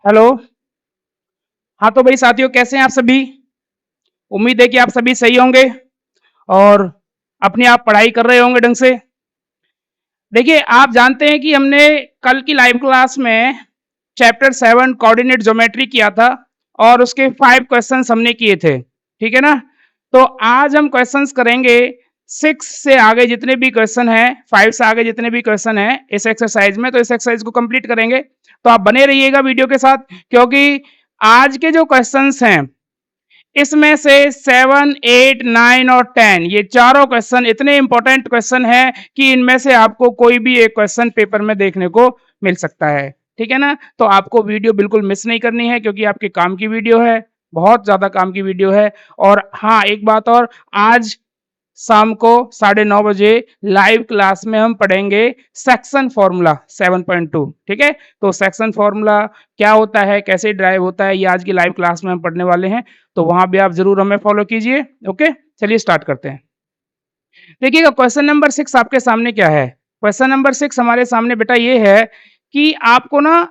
Hello. हाँ तो भाई साथियों, कैसे हैं आप सभी? उम्मीद है कि आप सभी सही होंगे और अपनी आप पढ़ाई कर रहे होंगे ढंग से। देखिए, आप जानते हैं कि हमने कल की लाइव क्लास में चैप्टर 7 कोऑर्डिनेट ज्योमेट्री किया था और उसके 5 क्वेश्चंस हमने किए थे, ठीक है ना? तो आज हम क्वेश्चंस करेंगे 6 से आगे जितने भी क्वेश्चन हैं, 5 से आगे जितने भी क्वेश्चन हैं इस एक्सरसाइज में, तो इस एक्सरसाइज को कंप्लीट करेंगे। तो आप बने रहिएगा वीडियो के साथ, क्योंकि आज के जो क्वेश्चंस हैं इसमें से 7, 8, 9 और 10 ये चारों क्वेश्चन इतने इंपॉर्टेंट क्वेश्चन हैं कि इनमें से आपको कोई भी एक क्वेश्चन पेपर में देखने को मिल सकता है, ठीक है ना? तो आपको वीडियो बिल्कुल मिस नहीं करनी है, क्योंकि आपके काम की वीडियो है, बहुत ज्यादा काम की वीडियो है। और हाँ, एक बात और, आज शाम को 9:30 बजे लाइव क्लास में हम पढ़ेंगे सेक्शन फॉर्मूला 7.2, ठीक है? तो सेक्शन फॉर्मूला क्या होता है, कैसे ड्राइव होता है, ये आज की लाइव क्लास में हम पढ़ने वाले हैं। तो वहां भी आप जरूर हमें फॉलो कीजिए। ओके, चलिए स्टार्ट करते हैं। देखिएगा, क्वेश्चन नंबर 6 आपके सामने क्या है। क्वेश्चन नंबर 6 हमारे सामने बेटा ये है कि आपको ना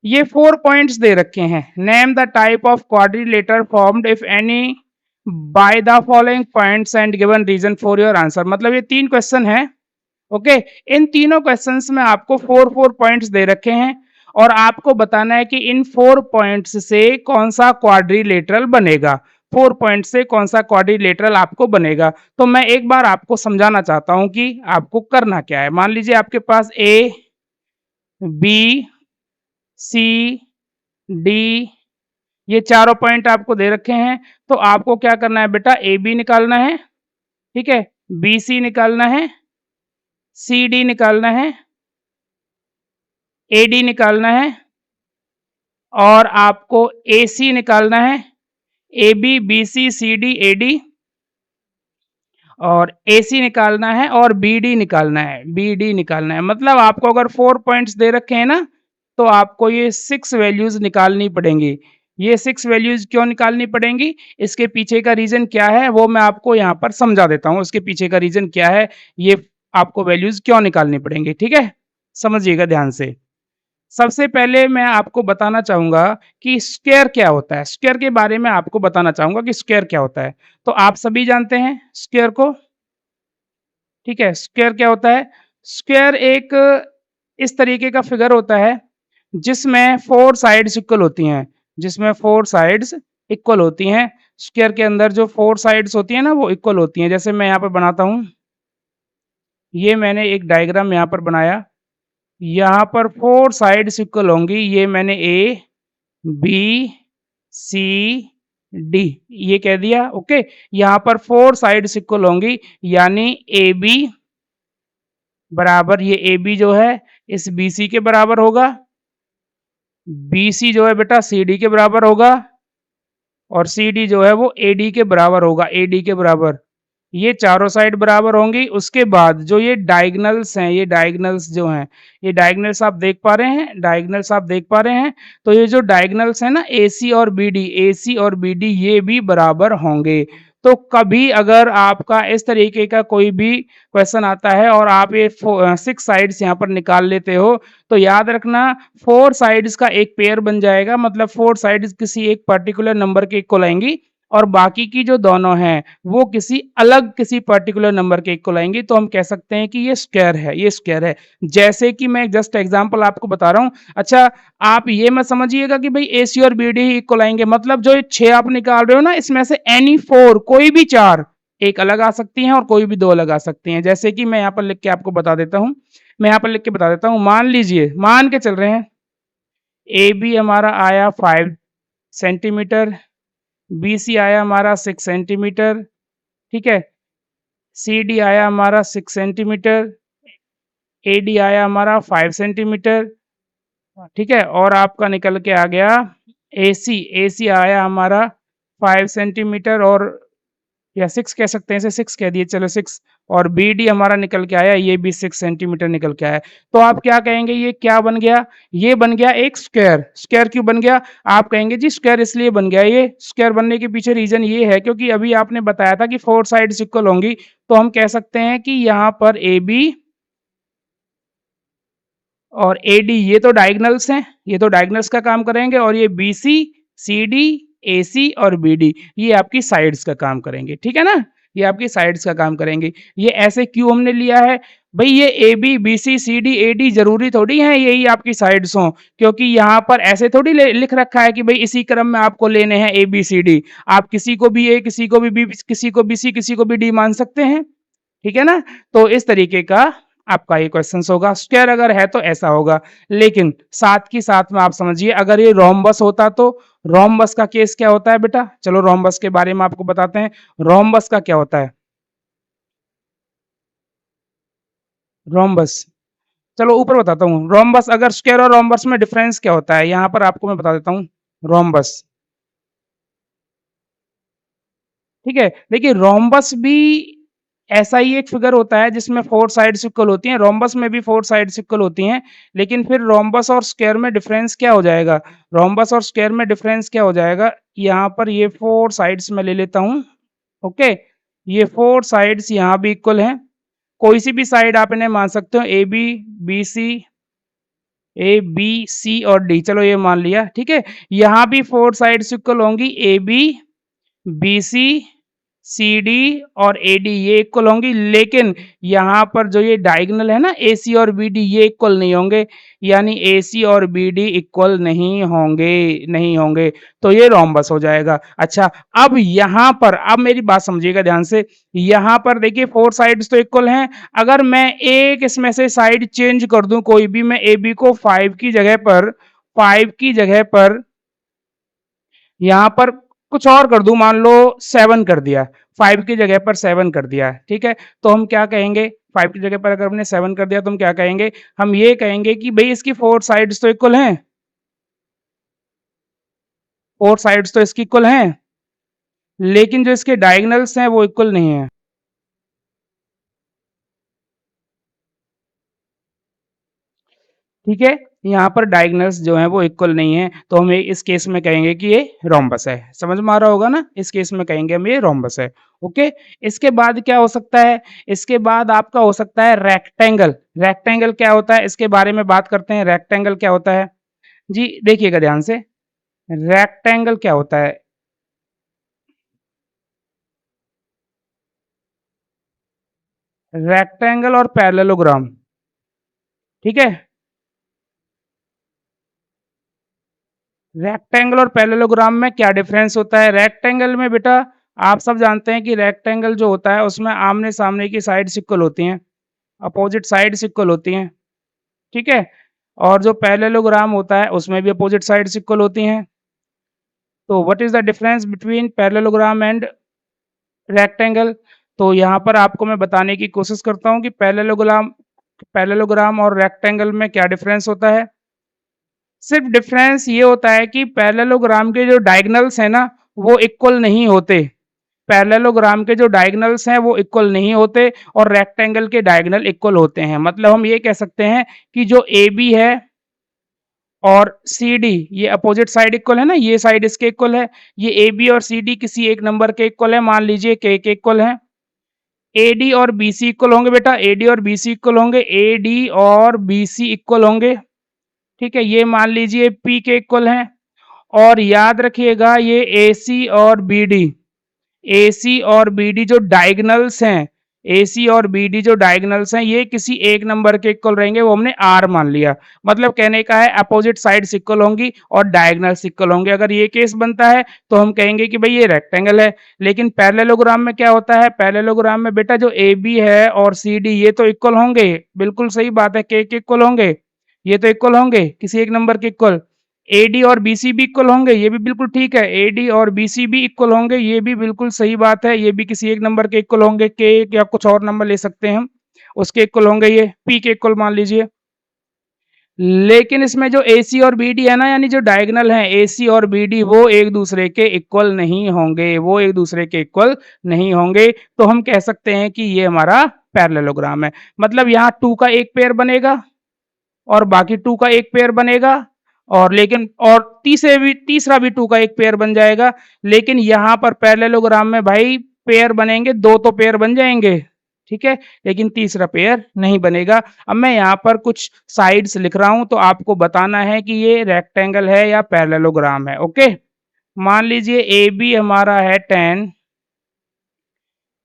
ये 4 पॉइंट्स दे रखे हैं। Name the type of quadrilateral formed if any by the following points and given reason for your answer. मतलब ये 3 क्वेश्चन हैं। ओके, इन तीनों क्वेश्चंस में आपको 4 पॉइंट्स दे रखे हैं और आपको बताना है कि इन 4 पॉइंट्स से कौन सा क्वाड्रिलेटरल बनेगा। 4 पॉइंट से कौन सा क्वाड्रिलेटरल आपको बनेगा। तो मैं एक बार आपको समझाना चाहता हूं कि आपको करना क्या है। मान लीजिए आपके पास ए, बी, सी, डी ये चारों पॉइंट आपको दे रखे हैं। तो आपको क्या करना है बेटा, ए बी निकालना है, ठीक है, बी सी निकालना है, सी डी निकालना है, ए डी निकालना है और आपको ए सी निकालना है। A B, B C, C D, A D और ए सी निकालना है और बी डी निकालना है, बी डी निकालना है। मतलब आपको अगर 4 पॉइंट्स दे रखे हैं ना, तो आपको ये 6 वैल्यूज निकालनी पड़ेंगी। ये 6 वैल्यूज क्यों निकालनी पड़ेंगी, इसके पीछे का रीजन क्या है वो मैं आपको यहाँ पर समझा देता हूँ। इसके पीछे का रीजन क्या है, ये आपको वैल्यूज क्यों निकालनी पड़ेंगी, ठीक है? समझिएगा ध्यान से। सबसे पहले मैं आपको बताना चाहूंगा कि स्क्वायर क्या होता है। स्क्वायर के बारे में आपको बताना चाहूंगा कि स्क्वायर क्या होता है। तो आप सभी जानते हैं स्क्वायर को, ठीक है? स्क्वायर क्या होता है? स्क्वायर एक इस तरीके का फिगर होता है जिसमें 4 साइड्स इक्वल होती हैं, जिसमें 4 साइड्स इक्वल होती हैं। स्क्वायर के अंदर जो 4 साइड्स होती हैं ना, वो इक्वल होती हैं। जैसे मैं यहाँ पर बनाता हूँ, ये मैंने एक डायग्राम यहाँ पर बनाया। यहाँ पर 4 साइड्स इक्वल होंगी। ये मैंने ए, बी, सी, डी ये कह दिया। ओके, यहाँ पर 4 साइड्स इक्वल होंगी, यानी ए बी बराबर, ये ए बी जो है इस बी सी के बराबर होगा, बी सी जो है बेटा सी डी के बराबर होगा और सी डी जो है वो ए डी के बराबर होगा, ए डी के बराबर। ये चारों साइड बराबर होंगी। उसके बाद जो ये डायगोनल्स हैं, ये डायगोनल्स जो हैं, ये डायगोनल्स आप देख पा रहे हैं, डायगोनल्स आप देख पा रहे हैं। तो ये जो डायगोनल्स हैं ना, ए सी और बी डी, ए सी और बी डी ये भी बराबर होंगे। तो कभी अगर आपका इस तरीके का कोई भी क्वेश्चन आता है और आप ये 6 साइड्स यहाँ पर निकाल लेते हो, तो याद रखना 4 साइड्स का एक पेयर बन जाएगा। मतलब 4 साइड्स किसी एक पर्टिकुलर नंबर के इक्वल आएंगी और बाकी की जो दोनों हैं वो किसी अलग किसी पर्टिकुलर नंबर के इक्वल आएंगी। तो हम कह सकते हैं कि ये स्क्वायर है, ये स्क्वायर है। जैसे कि मैं जस्ट एग्जांपल आपको बता रहा हूं। अच्छा, आप ये मत समझिएगा कि भाई ए सी और बी डी ही इक्वल आएंगे। मतलब जो ये 6 आप निकाल रहे हो ना, इसमें से एनी 4 कोई भी 4 एक अलग आ सकती हैं और कोई भी 2 अलग आ सकती हैं। जैसे कि मैं यहाँ पर लिख के आपको बता देता हूँ, मैं यहाँ पर लिख के बता देता हूँ। मान लीजिए, मान के चल रहे हैं, ए बी हमारा आया 5 सेंटीमीटर, बी सी आया हमारा 6 सेंटीमीटर, ठीक है, सी डी आया हमारा 6 सेंटीमीटर, ए डी आया हमारा 5 सेंटीमीटर, ठीक है, और आपका निकल के आ गया ए सी, ए सी आया हमारा 5 सेंटीमीटर और या 6 कह सकते हैं, इसे 6 कह दिए, चलो 6। और बी डी हमारा निकल के आया, ये भी 6 सेंटीमीटर निकल के आया। तो आप क्या कहेंगे, ये क्या बन गया? ये बन गया एक स्क्वायर। स्क्वायर क्यों बन गया? आप कहेंगे जी स्क्वायर इसलिए बन गया। ये स्क्वायर बनने के पीछे रीजन ये है क्योंकि अभी आपने बताया था कि 4 साइड्स इक्वल होंगी। तो हम कह सकते हैं कि यहाँ पर ए बी और एडी ये तो डायगोनल्स हैं, ये तो डायगोनल्स का काम करेंगे और ये बीसी, सीडी, एसी और बीडी ये आपकी साइड्स का काम करेंगे, ठीक है ना? ये आपकी साइड्स का काम करेंगे। ये ऐसे क्यों हमने लिया है? भई ये एबी, बीसी, सीडी, एडी ज़रूरी थोड़ी है यही आपकी साइड्स हों, क्योंकि यहाँ पर ऐसे थोड़ी ले लिख रखा है कि भई इसी क्रम में आपको लेने हैं एबीसीडी। आप किसी को भी ए, किसी को भी बी, किसी को बी सी, किसी को भी डी मान सकते हैं। ठीक है ना? तो इस तरीके का आपका ये क्वेश्चंस होगा। स्क्वायर अगर है तो ऐसा होगा, लेकिन साथ ही साथ में आप समझिए अगर ये रोम्बस होता तो रोम्बस का केस क्या होता है बेटा? चलो रोम्बस के बारे में आपको बताते हैं। रोम्बस का क्या होता है? रोम्बस चलो ऊपर बताता हूँ। रोम्बस अगर स्क्वायर और रोम्बस में डिफरेंस क्या होता है? यहाँ पर आपको मैं बता देता हूँ। रोम्बस ठीक है, देखिए रोम्बस भी ऐसा ही एक फिगर होता है जिसमें 4 साइड्स इक्वल होती हैं, रोम्बस में भी 4 साइड्स इक्वल होती हैं, लेकिन फिर रोम्बस और स्क्वायर में डिफरेंस क्या हो जाएगा? रोम्बस और स्क्वायर में डिफरेंस क्या हो जाएगा? यहाँ पर ये 4 साइड्स मैं ले लेता हूँ, ओके? ये 4 साइड्स यहाँ भी इक्वल हैं, कोई सी भी साइड आप इन्हें मान सकते हो A B, B C, A B C और डी, चलो ये मान लिया, ठीक है? यहाँ भी 4 साइड्स इक्वल होंगी, ए बी, बीसी, सीडी और एडी ये इक्वल होंगी, लेकिन यहाँ पर जो ये डायगोनल है ना एसी और बीडी ये इक्वल नहीं होंगे, यानी एसी और बीडी इक्वल नहीं होंगे, तो ये रोम्बस हो जाएगा। अच्छा, अब यहाँ पर अब मेरी बात समझिएगा ध्यान से, यहाँ पर देखिए 4 साइड्स तो इक्वल हैं, अगर मैं एक इसमें से साइड चेंज कर दूं कोई भी, मैं ए बी को 5 की जगह पर यहाँ पर कुछ और कर दूं, मान लो 7 कर दिया, 5 की जगह पर 7 कर दिया, ठीक है? तो हम क्या कहेंगे? 5 की जगह पर अगर हमने 7 कर दिया तो हम क्या कहेंगे? हम ये कहेंगे कि भई इसकी 4 साइड्स तो इक्वल हैं, 4 साइड्स तो इसकी इक्वल हैं, लेकिन जो इसके डायगोनल्स हैं वो इक्वल नहीं है। ठीक है? यहाँ पर डायगोनल्स जो हैं वो इक्वल नहीं है, तो हम इस केस में कहेंगे कि ये रोम्बस है। समझ में आ रहा होगा ना? इस केस में कहेंगे हम ये रोम्बस है। ओके? इसके बाद क्या हो सकता है? इसके बाद आपका हो सकता है रेक्टेंगल। रेक्टेंगल क्या होता है? इसके बारे में बात करते हैं, रेक्टेंगल क्या होता है? जी, देखिएगा ध्यान से, रेक्टेंगल क्या होता है? रेक्टेंगल और पैरेललोग्राम, ठीक है? रेक्टेंगल और पैरेललोग्राम में क्या डिफरेंस होता है? रेक्टेंगल में बेटा आप सब जानते हैं कि रेक्टेंगल जो होता है उसमें आमने-सामने की साइड्स इक्वल होती हैं, अपोजिट साइड्स इक्वल होती हैं, ठीक है? और जो पैरेललोग्राम होता है उसमें भी अपोजिट साइड्स इक्वल होती हैं। तो what is the difference between parallelogram and rectangle? तो यहाँ पर आपको मैं बताने की कोशिश करता हूँ कि पैरेललोग्राम और रेक्टेंगल में क्या डिफरेंस होता है। सिर्फ डिफरेंस ये होता है कि पैरेललोग्राम के जो डायगोनल्स हैं ना वो इक्वल नहीं होते। पैरेललोग्राम के जो डायगोनल्स हैं वो इक्वल नहीं होते और रेक्टेंगल के डायगोनल इक्वल होते हैं। मतलब हम ये कह सकते हैं कि जो ए बी है और सी डी ये अपोजिट साइड इक्वल है ना, ये साइड इसके इक्वल है, ये ए बी और सी डी किसी एक नंबर के इक्वल है, मान लीजिए के इक्वल है। ए डी और बी सी इक्वल होंगे बेटा, ए डी और बी सी इक्वल होंगे, ए डी और बी सी इक्वल होंगे, ठीक है? ये मान लीजिए पी के इक्वल हैं। और याद रखिएगा ये AC और BD, AC और BD जो डायगोनल्स हैं, AC और BD जो डायगोनल्स हैं ये किसी एक नंबर के इक्वल रहेंगे, वो हमने R मान लिया। मतलब कहने का है अपोजिट साइड्स इक्वल होंगी और डायगोनल्स इक्वल होंगे। अगर ये केस बनता है तो हम कहेंगे कि भाई ये रेक्टेंगल है। लेकिन पैरेललोग्राम में क्या होता है? पैरेललोग्राम में बेटा जो AB है और CD ये तो इक्वल होंगे, बिल्कुल सही बात है, के इक्वल होंगे, ये तो इक्वल होंगे किसी एक नंबर के इक्वल। एडी और बीसी भी इक्वल होंगे, ये भी बिल्कुल ठीक है, एडी और बीसी भी इक्वल होंगे, ये भी बिल्कुल सही बात है, ये भी किसी एक नंबर के इक्वल होंगे, के या कुछ और नंबर ले सकते हैं हम, उसके इक्वल होंगे, ये पी के इक्वल मान लीजिए। लेकिन इसमें जो AC और BD है ना, यानी जो डायगोनल है AC और BD वो एक दूसरे के इक्वल नहीं होंगे, वो एक दूसरे के इक्वल नहीं होंगे, तो हम कह सकते हैं कि ये हमारा पैरेललोग्राम है। मतलब यहाँ 2 का एक पेयर बनेगा और बाकी 2 का एक पेयर बनेगा, और लेकिन और तीसरा भी 2 का एक पेयर बन जाएगा। लेकिन यहाँ पर पैरेललोग्राम में भाई पेयर बनेंगे, 2 तो पेयर बन जाएंगे, ठीक है? लेकिन तीसरा पेयर नहीं बनेगा। अब मैं यहाँ पर कुछ साइड्स लिख रहा हूँ, तो आपको बताना है कि ये रेक्टेंगल है या पैरेललोग्राम है, ओके? मान लीजिए AB हमारा है 10,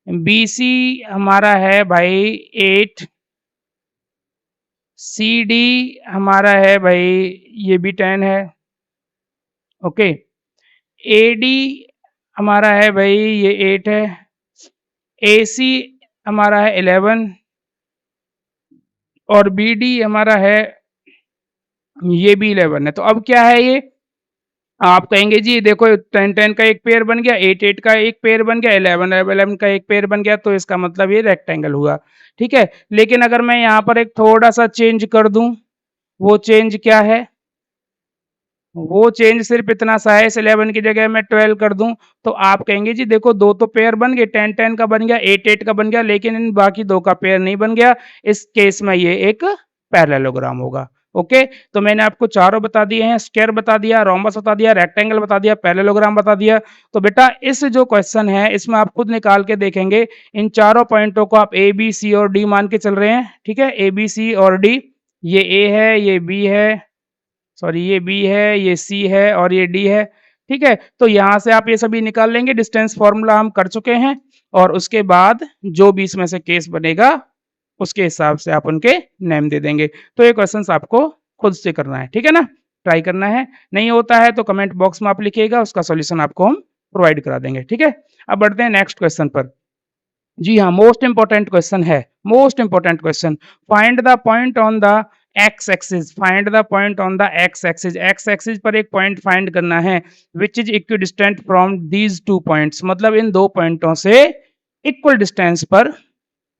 BC हमारा है भाई 8, CD हमारा है भाई ये भी 10 है, ओके? AD हमारा है भाई ये 8 है, AC हमारा है 11 और BD हमारा है ये भी 11 है। तो अब क्या है ये? आप कहेंगे जी देखो 10-10 का एक पेयर बन गया, 8-8 का एक पेयर बन गया, 11-11 का एक पेयर बन गया, तो इसका मतलब ये रेक्टेंगल हुआ, ठीक है? लेकिन अगर मैं यहाँ पर एक थोड़ा-सा चेंज कर दूँ, वो चेंज क्या है? वो चेंज सिर्फ़ इतना सा है, इस 11 की जगह मैं 12 कर दूँ, तो आप कहेंगे जी देखो 2 तो पेयर बन गए, 10-10 का बन गया, 8-8 का बन गया, लेकिन इन बाकी 2 का पेयर नहीं बन गया। इस केस में ये एक पैरेललोग्राम होगा, ओके? तो मैंने आपको चारों बता दिए हैं, स्क्वायर बता दिया, रोम्बस बता दिया, रेक्टेंगल बता दिया, पैरेललोग्राम बता दिया। तो बेटा इस जो क्वेश्चन है, इसमें आप खुद निकाल के देखेंगे, इन चारों पॉइंटों को आप ए, बी, सी और डी मान के चल रहे हैं, ठीक है? ए, बी, सी और डी, ये ए है, ये बी है, सॉरी ये बी है, ये सी है और ये डी है, ठीक है? तो यहाँ से आप ये सभी निकाल लेंगे, डिस्टेंस फ़ॉर्मूला हम कर चुके हैं और उसके बाद जो भी इसमें से केस बनेगा, उसके हिसाब से आप उनके नेम दे देंगे। तो ये क्वेश्चन्स आपको खुद से करना है, ठीक है ना? ट्राई करना है, नहीं होता है तो कमेंट बॉक्स में आप लिखिएगा, उसका सॉल्यूशन आपको हम प्रोवाइड करा देंगे, ठीक है? अब बढ़ते हैं नेक्स्ट क्वेश्चन पर। जी हाँ, मोस्ट इम्पोर्टेंट क्वेश्चन है, most important question. Find the point on the x axis, find the point on the x axis. X axis पर एक पॉइंट फाइंड करना है which is equidistant from these two points, मतलब इन दो पॉइंटों से equal distance पर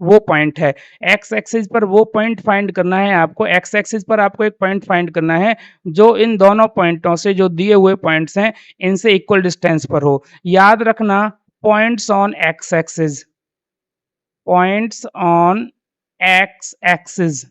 वो पॉइंट है। एक्स एक्सिस पर वो पॉइंट फाइंड करना है आपको, एक्स एक्सिस पर आपको एक पॉइंट फाइंड करना है जो इन दोनों पॉइंटों से, जो दिए हुए पॉइंट्स हैं, इनसे इक्वल डिस्टेंस पर हो। याद रखना, points on x axis, points on x axis,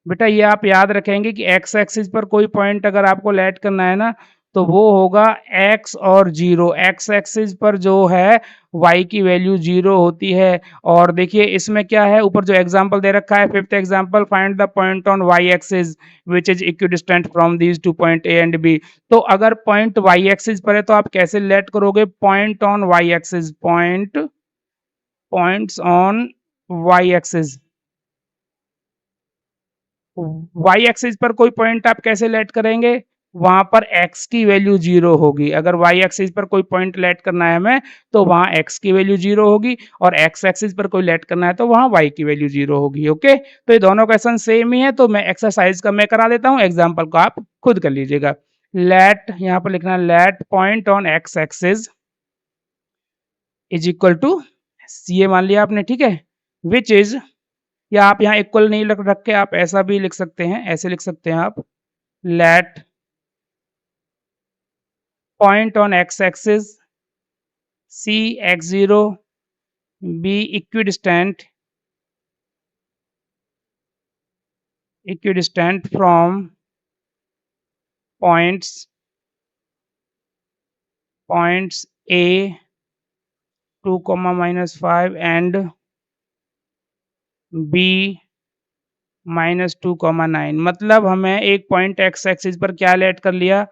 बेटा ये आप याद रखेंगे कि एक्स एक्सिस पर कोई पॉइंट अगर आपको लेट करना है ना, तो वो होगा एक्स और जीरो। एक्स एक्सिस पर जो है वाई की वैल्यू जीरो होती है। और देखिए इसमें क्या है, ऊपर जो एग्जांपल दे रखा है, fifth example, find the point on y axis which is equidistant from these two point A and B. तो अगर पॉइंट वाई एक्सिस पर है तो आप कैसे लेट करोगे? Point on y axis, point, points on y axis, y axis पर कोई पॉइंट आप कैसे लेट करेंगे? वहां पर x की वैल्यू जीरो होगी। अगर y एक्सिस पर कोई पॉइंट लेट करना है हमें, तो वहां x की वैल्यू जीरो होगी, और x एक्सिस पर कोई लेट करना है तो वहां y की वैल्यू जीरो होगी, ओके? तो ये दोनों क्वेश्चन सेम ही है, तो मैं एक्सरसाइज का मैं करा देता हूँ, एग्जाम्पल को आप खुद कर लीजिएगा। लेट, यहाँ पर लिखना let point on x axis is equal to, ये मान लिया आपने, ठीक है? विच इज, या आप यहाँ इक्वल नहीं रख के आप ऐसा भी लिख सकते हैं, ऐसे लिख सकते हैं आप, let point on x axis C x zero be equidistant from points, points A 2, -5 and B -2, 9। मतलब हमें एक पॉइंट एक्स एक्सिस पर क्या लेट कर लिया,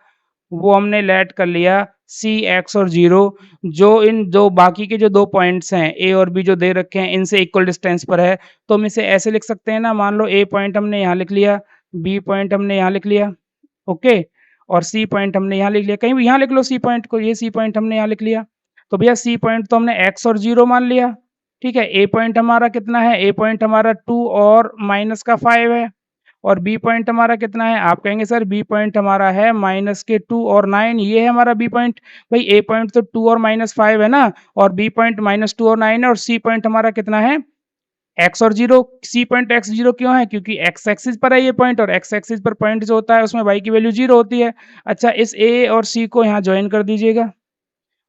वो हमने लेट कर लिया सी एक्स और जीरो, जो इन दो बाकी के जो दो पॉइंट्स हैं ए और बी जो दे रखे हैं, इनसे इक्वल डिस्टेंस पर है। तो हम इसे ऐसे लिख सकते हैं ना, मान लो ए पॉइंट हमने यहाँ लिख लिया, बी पॉइंट हमने यहाँ लिख लिया, ओके, और सी पॉइंट हमने यहाँ लिख लिया, कहीं भी यहाँ लिख लो सी पॉइंट को, ये सी पॉइंट हमने यहाँ लिख लिया। तो भैया सी पॉइंट तो हमने एक्स और जीरो मान लिया, ठीक है? ए पॉइंट हमारा कितना है? ए पॉइंट हमारा 2 और -5 है। और बी पॉइंट हमारा कितना है? आप कहेंगे सर बी पॉइंट हमारा है -2 और 9, ये है हमारा बी पॉइंट। भाई ए पॉइंट तो 2 और -5 है ना, और बी पॉइंट -2 और 9 है, और सी पॉइंट हमारा कितना है? एक्स और zero. C point x zero क्यों है? क्योंकि एक्स एक्सिस पर है ये पॉइंट, और एक्स एक्सिस पर पॉइंट जो होता है उसमें वाई की वैल्यू जीरो होती है। अच्छा, इस ए और सी को यहाँ ज्वाइन कर दीजिएगा,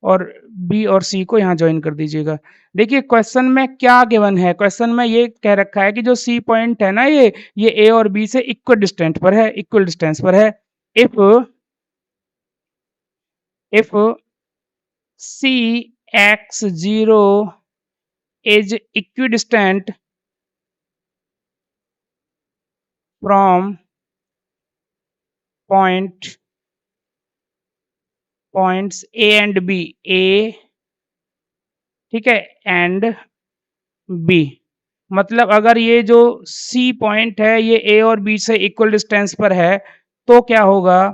और बी और सी को यहाँ ज्वाइन कर दीजिएगा। देखिए क्वेश्चन में क्या गिवन है, क्वेश्चन में ये कह रखा है कि जो सी पॉइंट है ना, ये ए और बी से इक्वल डिस्टेंस पर है, इक्वल डिस्टेंस पर है। If if C x zero is equidistant from point points A and B, A, ठीक है, एंड बी। मतलब अगर ये जो सी पॉइंट है ये ए और बी से इक्वल डिस्टेंस पर है तो क्या होगा,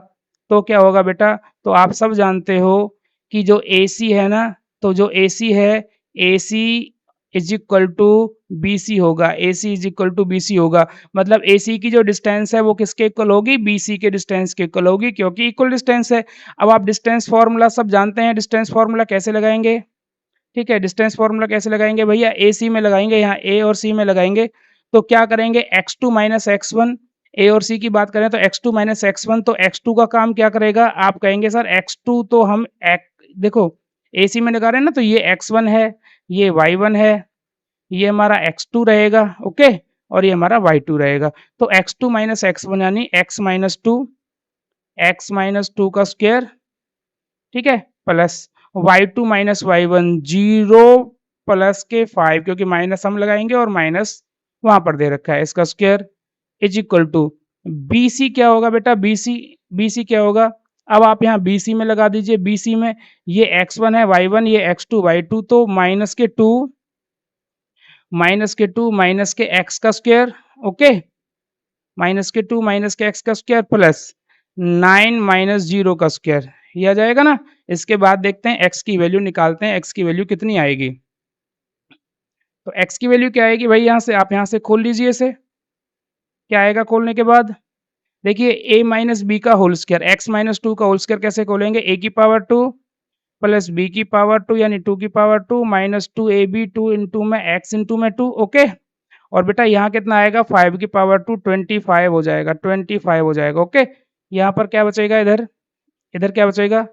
तो क्या होगा बेटा, तो आप सब जानते हो कि जो ए सी है ना, तो जो ए सी है, A C is equal to B C होगा, A C is equal to B C होगा। मतलब ए सी की जो डिस्टेंस है वो किसके इक्वल होगी, बी सी के डिस्टेंस के इक्वल होगी, क्योंकि इक्वल डिस्टेंस है। अब आप डिस्टेंस फार्मूला सब जानते हैं, डिस्टेंस फार्मूला कैसे लगाएंगे, ठीक है, डिस्टेंस फार्मूला कैसे लगाएंगे भैया, ए सी में लगाएंगे, यहाँ ए और सी में लगाएंगे। तो क्या करेंगे, x2 माइनस x1, ए और सी की बात करें तो x2 माइनस x1, तो x2 का काम क्या करेगा, आप कहेंगे सर x2 तो हम देखो ए सी में लगा रहे हैं ना, तो ये x1 है, ये y1 है, ये हमारा x2 रहेगा, ओके, और ये हमारा y2 रहेगा। तो x2 माइनस x1 यानी x माइनस टू का स्क्वायर, ठीक है, plus y2 minus y1 0 plus के 5, क्योंकि माइनस हम लगाएंगे और माइनस वहां पर दे रखा है, इसका square is equal to B C. क्या होगा बेटा, बी सी, बी सी क्या होगा, अब आप यहाँ बी सी में लगा दीजिए, बी सी में ये x1 है, y1, ये x2 y2, तो माइनस के टू माइनस के x का स्क्वायर, ओके, माइनस के टू माइनस के x का स्क्वायर प्लस 9 माइनस 0 का स्क्वायर, ये आ जाएगा ना। इसके बाद देखते हैं x की वैल्यू निकालते हैं, x की वैल्यू कितनी आएगी। तो x की वैल्यू क्या आएगी भाई, यहाँ से आप यहाँ से खोल लीजिए इसे, क्या आएगा खोलने के बाद, देखिए a माइनस बी का whole square, x minus two का होल स्क्वायर कैसे खोलेंगे, a की पावर 2 प्लस बी की पावर 2 यानी 2 की पावर 2 माइनस 2ab 2 इंटू में x इंटू में 2, ओके। और बेटा यहाँ कितना आएगा, 5 की पावर 2 25 हो जाएगा, 25 हो जाएगा, ओके। यहाँ पर क्या बचेगा, इधर इधर क्या बचेगा,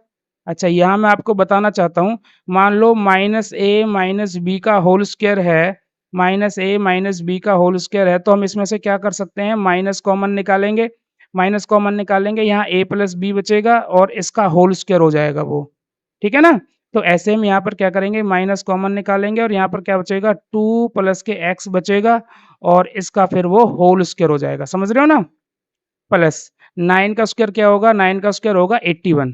अच्छा यहाँ मैं आपको बताना चाहता हूँ, मान लो माइनस ए माइनस बी का होल स्क्वायर है, माइनस ए माइनस बी का होल स्क्वायर है, तो हम इसमें से क्या कर सकते हैं, माइनस कॉमन निकालेंगे, माइनस कॉमन निकालेंगे, यहाँ ए प्लस बी बचेगा और इसका होल स्क्वायर हो जाएगा वो, ठीक है ना। तो ऐसे हम यहाँ पर क्या करेंगे, माइनस कॉमन निकालेंगे और यहाँ पर क्या बचेगा, 2 प्लस के एक्स बचेगा और इसका फिर वो होल स्क्वायर हो जाएगा, समझ रहे हो ना, प्लस 9 का स्क्वायर क्या होगा, 9 का स्क्वायर होगा 81,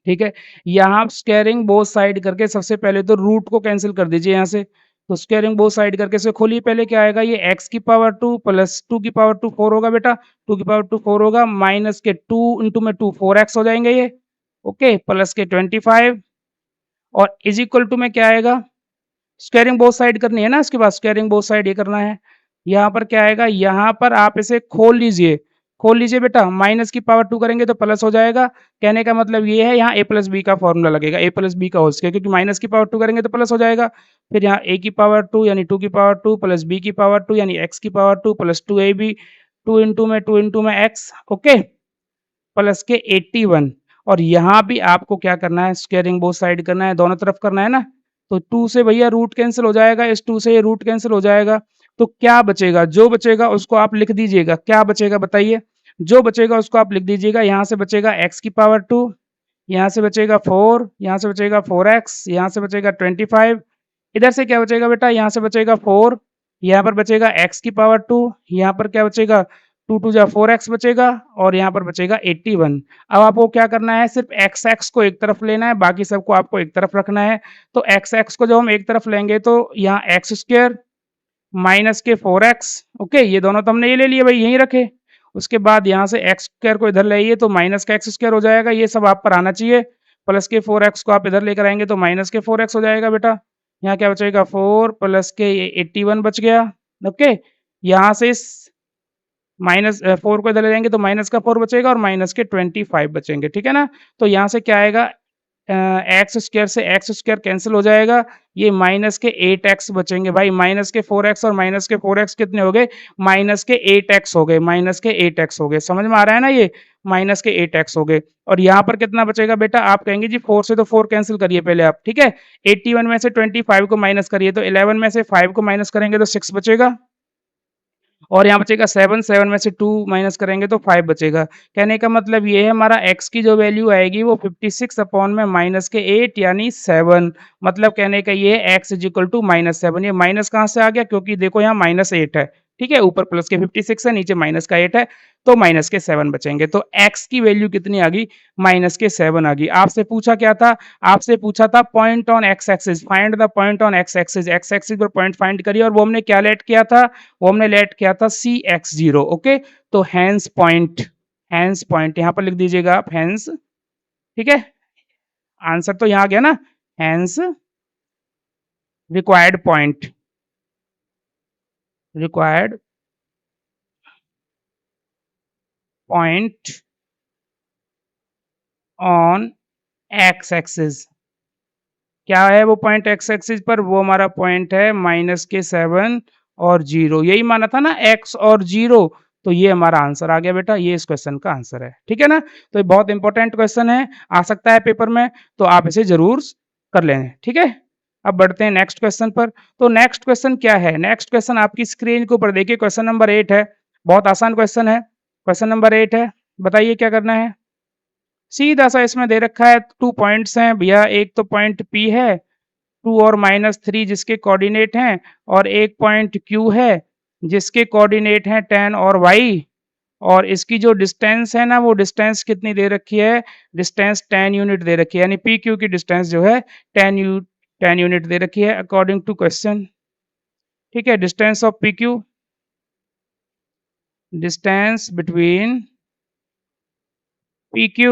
ठीक है। यहाँ स्क्वायरिंग बोथ साइड करके सबसे पहले तो रूट को कैंसिल कर दीजिए यहाँ से, तो स्क्वायरिंग बोथ साइड करके से खोलिए, पहले क्या आएगा, ये x की पावर 2 प्लस 2 की पावर 2 4 होगा बेटा, 2 की पावर 2 4 होगा, माइनस के 2 इंटू में 2 4x हो जाएंगे ये, ओके, प्लस के 25 और इज इक्वल टू में क्या आएगा, स्क्वायरिंग बोथ साइड करनी है ना, इसके बाद स्क्वायरिंग बोथ साइड ये करना है। यहाँ पर क्या आएगा, यहाँ पर आप इसे खोल लीजिए, खोल लीजिए बेटा, माइनस की पावर 2 करेंगे तो प्लस हो जाएगा, कहने का मतलब ये है यहाँ a प्लस बी का फॉर्मूला लगेगा, a प्लस बी का होल स्क्वायर, क्योंकि माइनस की पावर 2 करेंगे तो प्लस हो जाएगा, फिर यहाँ a की पावर 2 यानी 2 की पावर 2 प्लस b की पावर 2 यानी x की पावर 2 प्लस 2ab 2 इंटू में x, ओके, प्लस के 81। और यहाँ भी आपको क्या करना है, स्क्वायरिंग बोथ साइड करना है, दोनों तरफ करना है ना, तो 2 से भैया रूट कैंसिल हो जाएगा, इस 2 से ये रूट कैंसिल हो जाएगा, तो क्या बचेगा, जो बचेगा उसको आप लिख दीजिएगा, क्या बचेगा बताइए, जो बचेगा उसको आप लिख दीजिएगा, यहाँ से बचेगा x की पावर 2, यहाँ से बचेगा 4, यहाँ से बचेगा 4x, यहाँ से बचेगा 25, इधर से क्या बचेगा बेटा, यहाँ से बचेगा 4, यहाँ पर बचेगा x की पावर 2, यहाँ पर क्या बचेगा, 2 टू जा 4x बचेगा और यहाँ पर बचेगा 81। अब आपको क्या करना है, सिर्फ x को एक तरफ लेना है, बाकी सबको आपको एक तरफ रखना है। तो x को जब हम एक तरफ लेंगे तो यहाँ एक्स स्क्वायर माइनस के 4x, ओके, ये दोनों तो हमने ये ले लिए भाई, यहीं रखे। उसके बाद यहाँ से एक्स स्क्वायर को इधर ले आइए तो माइनस का एक्स स्क्वायर हो जाएगा, ये सब आप पर आना चाहिए, प्लस के 4x को आप इधर लेकर आएंगे तो माइनस के 4x हो जाएगा बेटा, यहाँ क्या बचेगा 4 प्लस के ये 81 बच गया, ओके। यहाँ से इस माइनस 4 को इधर ले जाएंगे तो माइनस का 4 बचेगा और माइनस के 25 बचेंगे, ठीक है ना। तो यहाँ से क्या आएगा, एक्स स्क्वायर से एक्स स्क्वायर कैंसिल हो जाएगा, ये माइनस के 8x बचेंगे भाई, माइनस के 4x और माइनस के 4x कितने हो गए, माइनस के 8x हो गए, माइनस के 8x हो गए, समझ में आ रहा है ना, ये माइनस के 8x हो गए। और यहाँ पर कितना बचेगा बेटा, आप कहेंगे जी 4 से तो 4 कैंसिल करिए पहले आप, ठीक है, 81 में से 25 को माइनस करिए, तो 11 में से 5 को माइनस करेंगे तो 6 बचेगा, और यहाँ बचेगा 7, 7 में से 2 माइनस करेंगे तो 5 बचेगा। कहने का मतलब ये है हमारा x की जो वैल्यू आएगी वो 56 अपॉन में माइनस के 8 यानी 7, मतलब कहने का ये है x इज़ इक्वल टू -7। ये माइनस कहाँ से आ गया? क्योंकि देखो यहाँ -8 है, ठीक है? ऊपर प्लस के 56 है, नीचे माइनस का 8 है, तो माइनस के 7 बचेंगे। तो x की वैल्यू कितनी आ गई? माइनस के 7 आ गई। आपसे पूछा क्या था? आपसे पूछा था point on x axis, find the point on x axis. x axis पर पॉइंट फाइंड करिए और वो हमने क्या लेट किया था? वो हमने लेट किया था CX0। ओके, तो हैंस पॉइंट यहाँ पर लिख दीजिएगा आप हैंस, ठीक है? आंसर तो यहाँ आ गया ना, hence required point, required point on x axis. क्या है वो पॉइंट एक्स एक्सिस पर? वो हमारा पॉइंट है माइनस के 7 और 0। यही माना था ना x और 0, तो ये हमारा आंसर आ गया बेटा, ये इस क्वेश्चन का आंसर है। ठीक है ना? तो ये बहुत इंपॉर्टेंट क्वेश्चन है, आ सकता है पेपर में, तो आप इसे ज़रूर कर लें। ठीक है? अब बढ़ते हैं नेक्स्ट क्वेश्चन पर। तो नेक्स्ट क्वेश्चन क्या है? नेक्स्ट क्वेश्चन आपकी स्क्रीन के ऊपर देखिए, क्वेश्चन नंबर 8 है। बहुत आसान क्वेश्चन है। क्वेश्चन नंबर 8 है, बताइए क्या करना है? सीधा सा इसमें दे रखा है, 2 पॉइंट्स हैं भैया, एक तो पॉइंट P है 2 और -3 जिसके कोऑर्डिनेट हैं, और एक पॉइंट Q है जिसके कोऑर्डिनेट हैं 10 और y, और इसकी जो डिस्टेंस है ना, वो डिस्टेंस कितनी दे रखी है? डिस्टेंस 10 यूनिट दे रखी है, यानी PQ की डिस्टेंस जो है 10 यूनिट दे रखी है अकॉर्डिंग टू क्वेश्चन। ठीक है? Distance of PQ, distance between PQ,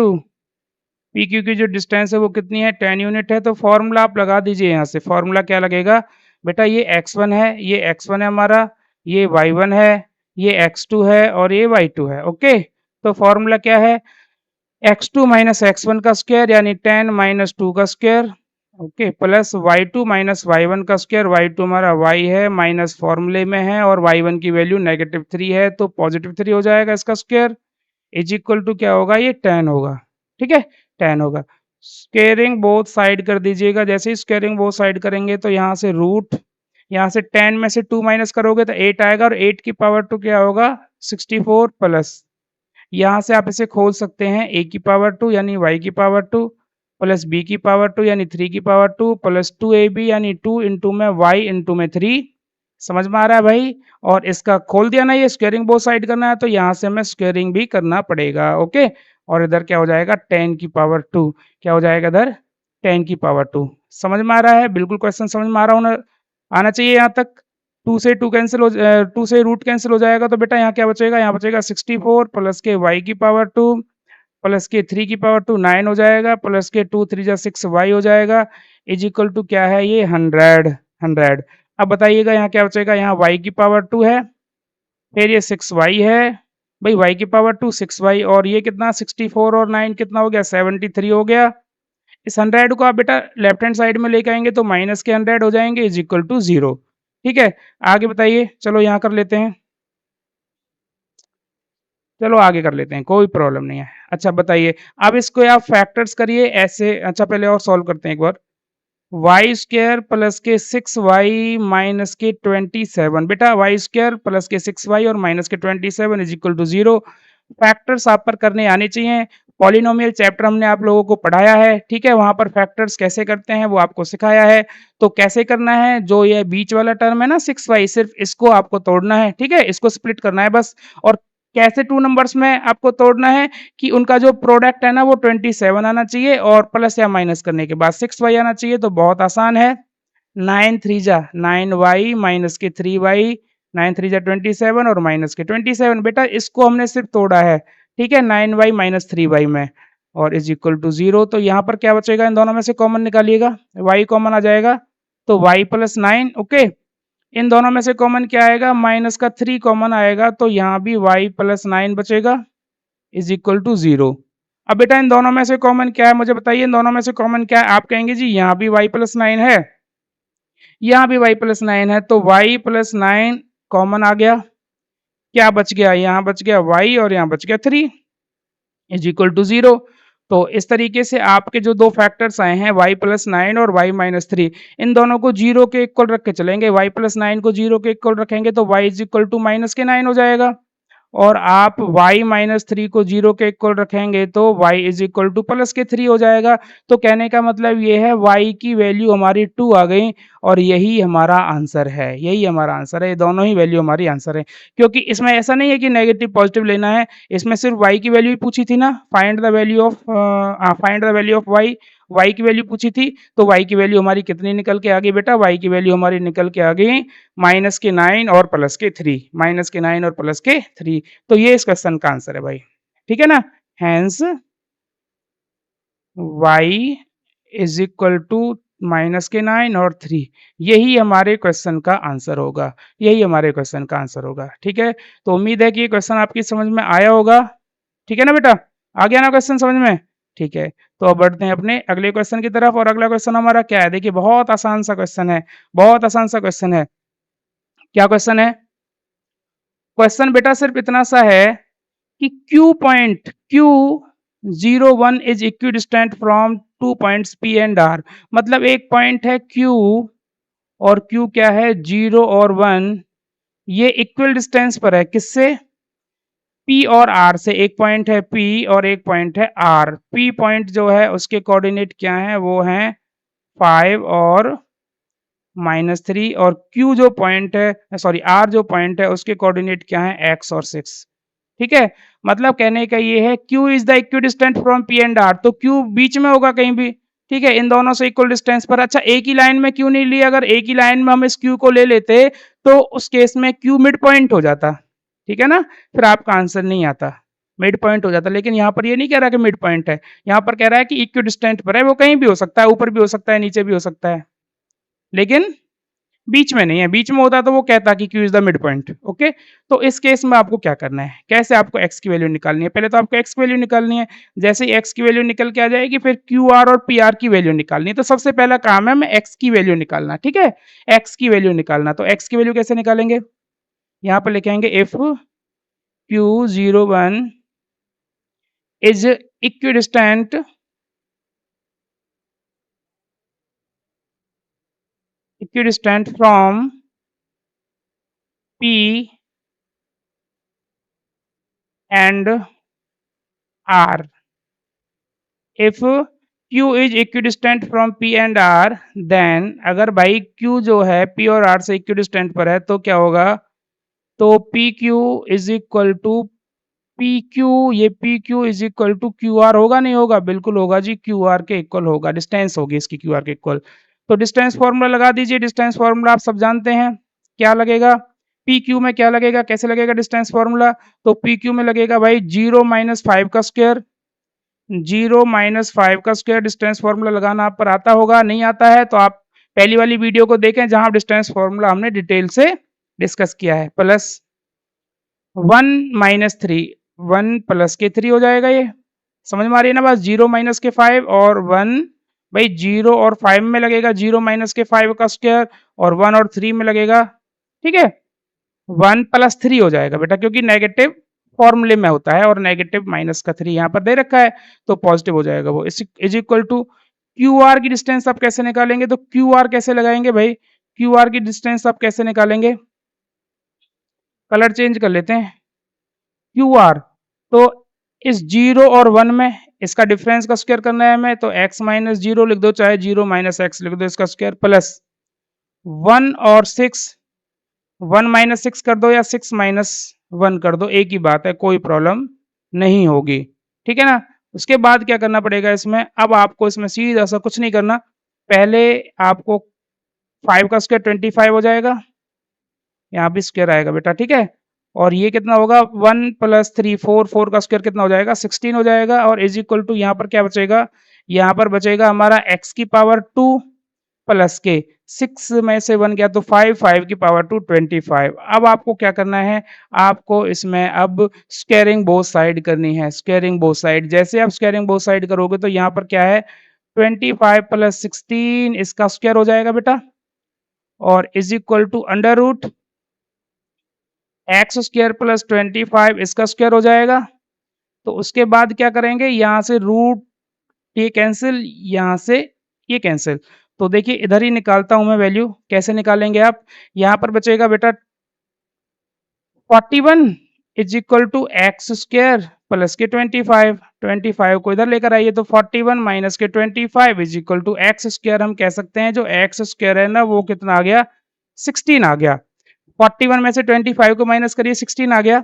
PQ की जो डिस्टेंस है वो कितनी है? 10 यूनिट है। तो फॉर्मूला आप लगा दीजिए यहाँ से। फॉर्मूला क्या लगेगा? बेटा ये x1 है, ये x1 है हमारा, ये y1 है, ये x2 है और ये y2 है। ओके? तो फॉर्मूला क्या है? x2 माइनस x1 का स्क्वायर यानी 10 माइनस 2 का square, okay, plus y2 minus y1 का स्क्वायर, y2 हमारा y है, माइनस फॉर्मूले में है और y1 की वैल्यू -3 है, तो +3 हो जाएगा इसका स्क्वायर, इज इक्वल टू क्या होगा? ये 10 होगा। ठीक है? 10 होगा। स्क्वेयरिंग बोथ साइड कर दीजिएगा। जैसे ही स्क्वेयरिंग बोथ साइड करेंगे तो यहाँ से रूट, यहाँ से 10 में से 2 माइनस करोगे तो 8 आएगा, और 8 की पावर 2 क्या होगा? 64 प्लस, यहाँ से आप इसे खोल सकते हैं, a की पावर 2 यानी y की पावर 2 प्लस b की पावर 2 यानी 3 की पावर 2 प्लस 2ab यानी 2 इंटू में y इंटू में 3। समझ में आ रहा है भाई? और इसका खोल दिया ना, ये स्क्वेयरिंग बोथ साइड करना है, तो यहाँ से हमें स्क्वेयरिंग भी करना पड़ेगा। ओके? और इधर क्या हो जाएगा? 10 की पावर 2, क्या हो जाएगा इधर? 10 की पावर 2। समझ में आ रहा है? बिल्कुल क्वेश्चन समझ में आ रहा होना आना चाहिए यहाँ तक। 2 से 2 कैंसिल हो 2 से रूट कैंसिल हो जाएगा, तो बेटा यहाँ क्या बचेगा? यहाँ बचेगा 64 प्लस के y की पावर 2 प्लस के 3 की पावर 2 9 हो जाएगा, प्लस के 2 3 जा 6 y हो जाएगा, इज इक्वल टू क्या है? ये 100। अब बताइएगा यहाँ क्या बचेगा? यहाँ y की पावर 2 है, फिर ये 6y है, भाई y की पावर 2 6y, और ये कितना? 64 और 9 कितना हो गया? 73 हो गया। इस 100 को आप बेटा लेफ्ट हैंड साइड में लेके आएंगे तो माइनस के 100 हो जाएंगे, इज इक्वल टू 0। ठीक है? आगे बताइए, चलो यहाँ कर लेते हैं, चलो आगे कर लेते हैं, कोई प्रॉब्लम नहीं है। अच्छा बताइए, अब इसको आप फैक्टर्स करिए ऐसे। अच्छा पहले और सॉल्व करते हैं एक बार। वाई स्क्वायर प्लस के 6y माइनस के 27, बेटा वाई स्क्वायर प्लस के 6y और माइनस के 27 इज इक्वल टू 0। फैक्टर्स आप पर करने आने चाहिए। पॉलिनोमियल चैप्टर हमने आप लोगों को पढ़ाया है, ठीक है? वहां पर फैक्टर्स कैसे करते हैं वो आपको सिखाया है। तो कैसे करना है? जो ये बीच वाला टर्म है ना 6y, सिर्फ इसको आपको तोड़ना है, ठीक है? इसको स्प्लिट करना है बस। और कैसे 2 नंबर्स में आपको तोड़ना है कि उनका जो प्रोडक्ट है ना वो 27 आना चाहिए, और प्लस या माइनस करने के बाद 6y आना चाहिए। तो बहुत आसान है, 9 3 जा 9y माइनस के 3y, 9 3 जा 27 और माइनस के 27। बेटा इसको हमने सिर्फ तोड़ा है, ठीक है? 9y माइनस 3y में, और इज इक्वल टू 0। तो यहाँ पर क्या बचेगा? इन दोनों में से कॉमन निकालिएगा, y कॉमन आ जाएगा, तो y प्लस 9। ओके, इन दोनों में से कॉमन क्या आएगा? माइनस का 3 कॉमन आएगा, तो यहाँ भी y प्लस 9 बचेगा, इज इक्वल टू 0। अब बेटा इन दोनों में से कॉमन क्या है? मुझे बताइए, इन दोनों में से कॉमन क्या है? आप कहेंगे जी यहाँ भी y प्लस 9 है, यहाँ भी y प्लस 9 है, तो y प्लस 9 कॉमन आ गया। क्या बच गया? यहाँ बच गया y और यहाँ बच गया 3, इज इक्वल टू 0। तो इस तरीके से आपके जो 2 फैक्टर्स आए हैं y+9 और y-3 इन दोनों को 0 के इक्वल रख के चलेंगे। y+9 को 0 के इक्वल रखेंगे तो y -9 हो जाएगा। और आप y-3 को 0 के इक्वल रखेंगे तो y +3 हो जाएगा। तो कहने का मतलब ये है y की वैल्यू हमारी 2 आ गई और यही हमारा आंसर है, यही हमारा आंसर है। ये दोनों ही वैल्यू हमारी आंसर है। क्योंकि इसमें ऐसा नहीं है कि नेगेटिव पॉजिटिव लेना है, इसमें सिर्फ y की वैल्यू ही पूछी थी ना, find the value of y की वैल्यू पूछी थी, तो y की वैल्यू हमारी कितनी निकल के आ गई बेटा? y की वैल्यू हमारी निकल के आ गई -9 और +3 -9 और +3। तो ये इस क्वेश्चन का आंसर है भाई, ठीक है ना? हैंस y -9 और 3 यही हमारे क्वेश्चन का आंसर होगा, यही हमारे क्वेश्चन का आंसर होगा, ठीक है? तो उम्मीद है कि ये क्वेश्चन आपकी समझ में आया होगा, ठीक है ना बेटा? आ गया ना क्वेश्चन समझ में? ठीक है, तो अब बढ़ते हैं अपने अगले क्वेश्चन की तरफ और अगला क्वेश्चन हमारा क्या है? देखिए बहुत आसान सा क्वेश्चन है, बहुत आसान सा क्वेश्चन है। क्या क्वेश्चन है? क्वेश्चन बेटा सिर्फ इतना सा है कि Q01 is equidistant from 2 points P and R। मतलब एक पॉइंट है Q और Q क्या है 0 और 1, ये इक्वल डिस्टेंस पर है किससे? P और R से। एक पॉइंट है P और एक पॉइंट है R। P पॉइंट जो है उसके कोऑर्डिनेट क्या हैं? वो हैं 5 और -3 और Q जो पॉइंट है सॉरी R जो पॉइंट है उसके कोऑर्डिनेट क्या हैं? X और 6। ठीक है? मतलब कहने का ये है Q is the equidistant from P and R, तो Q बीच में होगा कहीं भी, ठीक है? इन दोनों से इक्वल डिस्टेंस पर। अच्छा एक ही लाइन में क्यों नहीं लिया? अगर एक ही लाइन में हम इस Q को ले लेते तो उस केस में Q मिड पॉइंट हो जाता, ठीक है ना? फिर आपका आंसर नहीं आता, मिड पॉइंट हो जाता। लेकिन यहाँ पर ये नहीं कह रहा कि मिड पॉइंट है, यहाँ पर कह रहा है कि इक्विडिस्टेंट पर है, वो कहीं भी हो सकता है, ऊपर भी हो सकता है, नीचे भी हो सकता है, लेकिन बीच में नहीं है। बीच में होता तो वो कहता कि Q is the mid point, okay? तो इस केस में आपको क्या करना है? कैसे आपको x की वैल्यू निकालनी है? पहले तो आपको x की वैल्यू निकालनी है। जैसे ही x की वैल्यू निकल के आ जाएगी फिर QR और PR की वैल्यू निकालनी है। तो सबसे पहला काम है हमें x की वैल्यू निकालना, ठीक है? x की वैल्यू निकालना। तो x की वैल्यू कैसे निकालेंगे? यहाँ पर लिखेंगे if Q01 is equidistant from P and R। If Q is equidistant from P and R then अगर भाई Q जो है P और R से इक्विडिस्टेंट पर है तो क्या होगा? तो PQ is equal to PQ, ये PQ is equal to QR होगा नहीं होगा? बिल्कुल होगा जी, QR के इक्वल होगा, डिस्टेंस होगी इसकी QR के इक्वल। तो डिस्टेंस फार्मूला लगा दीजिए, डिस्टेंस फार्मूला आप सब जानते हैं, क्या लगेगा? PQ में क्या लगेगा? कैसे लगेगा डिस्टेंस फार्मूला? तो PQ में लगेगा भाई 0 - 5 का स्क्वायर, 0 - 5 का स्क्वायर डिस्टेंस फार्मूला लगाना आप पर आता होगा, नहीं आता है तो आप पहली वाली वीडियो को देखें जहां डिस्टेंस फार्मूला हमने डिटेल से डिस्कस किया है। प्लस 1 - 3, 1 प्लस के 3 हो जाएगा ये। समझ में आ रही है ना बात? 0 माइनस के 5 और 1, भाई 0 और 5 में लगेगा 0 माइनस के 5 का स्क्वायर और 1 और 3 में लगेगा, ठीक है? 1 + 3 हो जाएगा बेटा, क्योंकि नेगेटिव फॉर्मूले में होता है और नेगेटिव माइनस का 3 यहाँ पर दे रखा है, तो पॉजिटिव हो जाएगा वो। इज इक्वल टू क्यूआर की डिस्टेंस आप कैसे निकालेंगे? तो क्यूआर कैसे लगाएंगे भाई? क्यूआर की डिस्टेंस आप कैसे निकालेंगे? कलर चेंज कर लेते हैं। क्यूआर, तो इस 0 और 1 में इसका डिफरेंस का स्क्वायर करना है हमें, तो x - 0 लिख दो, चाहे 0 - x लिख दो इसका स्क्वायर, प्लस 1 और 6, 1 - 6 कर दो या 6 - 1 कर दो, एक ही बात है, कोई प्रॉब्लम नहीं होगी, ठीक है ना? उसके बाद क्या करना पड़ेगा इसमें? अब आपको इसमें सीधा-सा कुछ नहीं करना, पहले आपको 5 का स्क्वायर 25 हो जाएगा, यहाँ भी स्क्वायर आएगा बेटा, ठीक है? और ये कितना होगा? 1 + 3 4, 4 का स्क्वायर कितना हो जाएगा? 16 हो जाएगा और इज़ इक्वल टू यहाँ पर क्या बचेगा? यहाँ पर बचेगा हमारा x की पावर 2 प्लस के 6 में से 1 गया तो 5, 5 की पावर 2 25। अब आपको क्या करना है? आपको इसमें अब स्क्वेयरिंग बोथ साइड करनी है, स्क्वेयरिंग बोथ साइड। जैसे आप स्क्वेयरिंग बोथ साइड करोगे तो यहाँ पर क्या है? 25 + 16 इसका स्क्वायर हो जाएगा बेटा और is equal to under root x square plus 25 इसका स्क्वायर हो जाएगा। तो उसके बाद क्या करेंगे? यहाँ से रूट ये कैंसिल, यहाँ से ये कैंसिल। तो देखिए इधर ही निकालता हूँ मैं वैल्यू, कैसे निकालेंगे आप? यहाँ पर बचेगा बेटा 41 is equal to x square plus के 25। 25 को इधर लेकर आइए तो 41 माइनस के 25 is equal to x square. हम कह सकते हैं जो एक्स स्क्वायर है ना वो कितना आ गया, 16 आ गया। 41 में से 25 को माइनस करिए, 16 आ गया।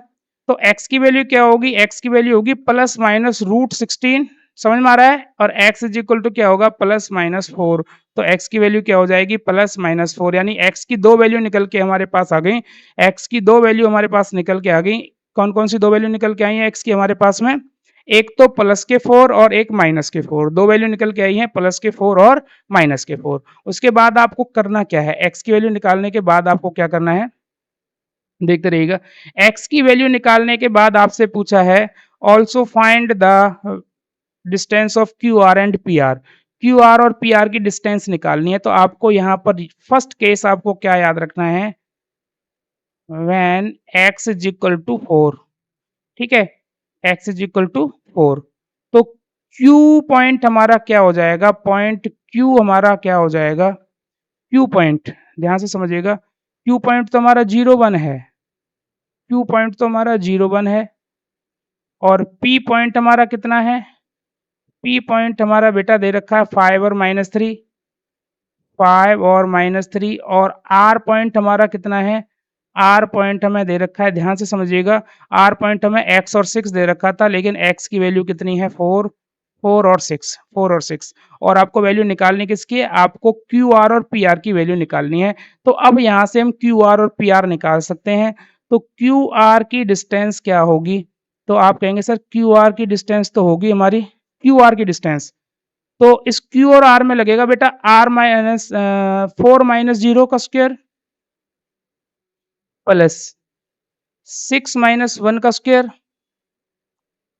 तो x की वैल्यू क्या होगी, x की वैल्यू होगी प्लस माइनस रूट 16। समझ में आ रहा है? और x इज इक्वल टू क्या होगा, प्लस माइनस 4। तो x की वैल्यू क्या हो जाएगी, प्लस माइनस 4। यानी x की दो वैल्यू निकल के हमारे पास आ गई। x की दो वैल्यू हमारे पास निकल के आ गई। कौन कौन सी दो वैल्यू निकल के आई हैं x की हमारे पास में? एक तो प्लस के 4 और एक माइनस के 4। दो वैल्यू निकल के आई हैं, प्लस के 4 और माइनस के 4। उसके बाद आपको करना क्या है, x की वैल्यू निकालने के बाद आपको क्या करना है, देखते रहिएगा। x की वैल्यू निकालने के बाद आपसे पूछा है also find the distance of Q R and P R. Q R और पी आर की डिस्टेंस निकालनी है। तो आपको यहाँ पर फर्स्ट केस आपको क्या याद रखना है, when x is equal to 4। ठीक है, x इज इक्वल टू 4। तो Q पॉइंट हमारा क्या हो जाएगा, पॉइंट Q हमारा क्या हो जाएगा, Q पॉइंट ध्यान से समझिएगा। Q पॉइंट तो हमारा 0 1 है, Q पॉइंट तो हमारा 0 1 है। और P पॉइंट हमारा कितना है, P पॉइंट हमारा बेटा दे रखा है 5 और -3, 5 और -3। और R पॉइंट हमारा कितना है, R पॉइंट हमें दे रखा है, ध्यान से समझिएगा। R पॉइंट हमें x और 6 दे रखा था, लेकिन x की वैल्यू कितनी है, 4, 4 और 6, 4 और 6। और आपको वैल्यू निकालनी किसकी है, आपको QR और PR की वैल्यू निकालनी है। तो अब यहाँ से हम QR और PR निकाल सकते हैं। तो QR की डिस्टेंस क्या होगी, तो आप कहेंगे सर QR की डिस्टेंस तो होगी हमारी, QR की डिस्टेंस तो इस Q और R में लगेगा बेटा R माइनस 4 माइनस 0 का स्क्वायर प्लस 6 माइनस 1 का स्क्वायर।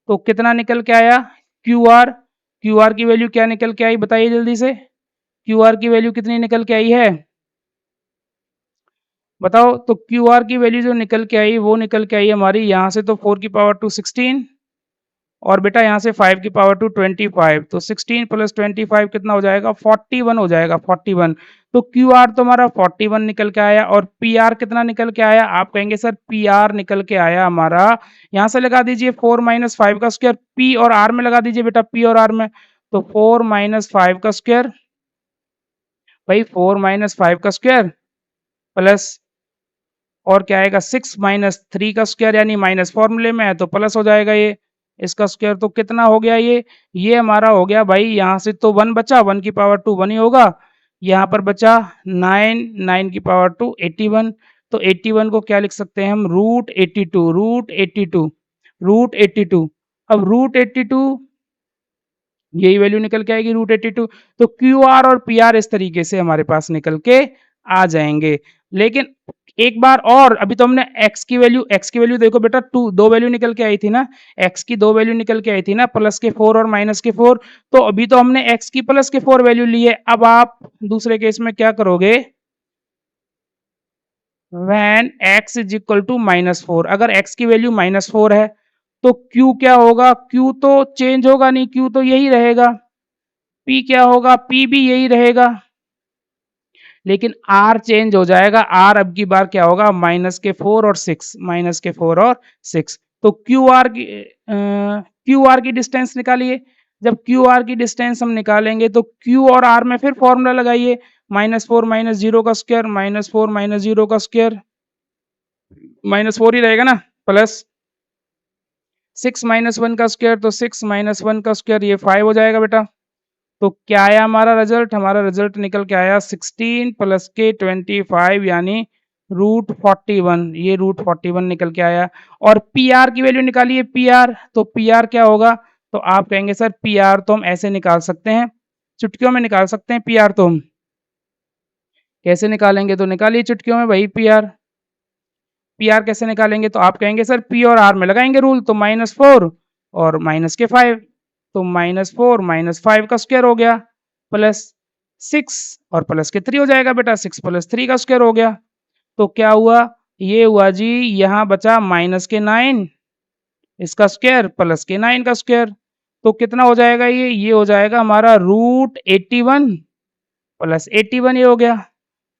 तो कितना निकल के आया, क्यू आर। क्यू आर की वैल्यू क्या निकल के आई, बताइए जल्दी से। क्यू आर की वैल्यू कितनी निकल के आई है, बताओ। तो क्यू आर की वैल्यू जो निकल के आई वो निकल के आई हमारी यहाँ से तो 4 की पावर 2 16, और बेटा यहाँ से 5 की पावर 2 25। तो 16 प्लस 25 कितना हो जाएगा, 41 हो जाएगा, 41। तो क्यू आर तो हमारा 41 निकल के आया। और पी आर कितना निकल के आया, आप कहेंगे सर पी आर निकल के आया हमारा, यहाँ से लगा दीजिए 4 माइनस 5 का स्क्वायर, पी और आर में लगा दीजिए बेटा, पी और आर में। तो 4 माइनस 5 का स्क्वायर, भाई 4 माइनस 5 का स्क्वायर प्लस, और क्या आएगा 6 माइनस 3 का स्क्वायर, यानी माइनस फॉर्मूले में है तो प्लस हो जाएगा ये, इसका स्क्वायर। तो कितना हो गया ये हमारा हो गया भाई, यहाँ से तो 1 बचा, 1 की पावर 2 1 ही होगा। यहाँ पर बचा 9, 9 की पावर 2 81। तो 81 को क्या लिख सकते हैं हम, रूट 82, रूट 82, रूट 82। अब रूट 82 यही वैल्यू निकल के आएगी, रूट 82। तो क्यू आर और पी आर इस तरीके से हमारे पास निकल के आ जाएंगे। लेकिन एक बार और, अभी तो हमने एक्स की वैल्यू देखो बेटा, टू दो वैल्यू निकल के आई थी ना, एक्स की दो वैल्यू निकल के आई थी ना, प्लस के 4 और माइनस के 4। तो अभी तो हमने एक्स की प्लस के 4 वैल्यू ली है। अब आप दूसरे केस में क्या करोगे, when x is equal to -4। अगर x की वैल्यू -4 है तो q क्या होगा, q तो चेंज होगा नहीं, q तो यही रहेगा। p क्या होगा, p भी यही रहेगा। लेकिन r चेंज हो जाएगा, r अब की बार क्या होगा, -4 और 6, -4 और 6। तो क्यू आर की डिस्टेंस निकालिए। जब क्यू आर की डिस्टेंस हम निकालेंगे तो q और r में फिर फॉर्मूला लगाइए, -4 माइनस 0 का स्क्वायर, -4 माइनस 0 का स्क्वायर, -4 ही रहेगा ना, प्लस 6 माइनस 1 का स्क्वायर। तो 6 माइनस 1 का स्क्वायर ये 5 हो जाएगा बेटा। तो क्या आया हमारा रिजल्ट, हमारा रिजल्ट निकल के आया 16 प्लस के 25, यानी रूट 41। ये रूट 41 निकल के आया। और पी आर की वैल्यू निकालिए, पी आर। तो पी आर क्या होगा, तो आप कहेंगे सर पी आर तो हम ऐसे निकाल सकते हैं, चुटकियों में निकाल सकते हैं पी आर। तो हम कैसे निकालेंगे, तो निकालिए चुटकियों में भाई पी आर। पी आर कैसे निकालेंगे, तो आप कहेंगे सर पी और आर में लगाएंगे रूल, तो -4 और माइनस के 5। तो -4 माइनस 5 का स्क्वायर हो गया, प्लस 6 और प्लस के 3 हो जाएगा बेटा, 6 प्लस 3 का स्क्वायर हो गया। तो क्या हुआ, ये हुआ जी, यहाँ बचा -9 इसका स्क्वायर प्लस के 9 का स्क्वायर। तो कितना हो जाएगा ये हो जाएगा हमारा रूट 81 प्लस 81 ये हो गया।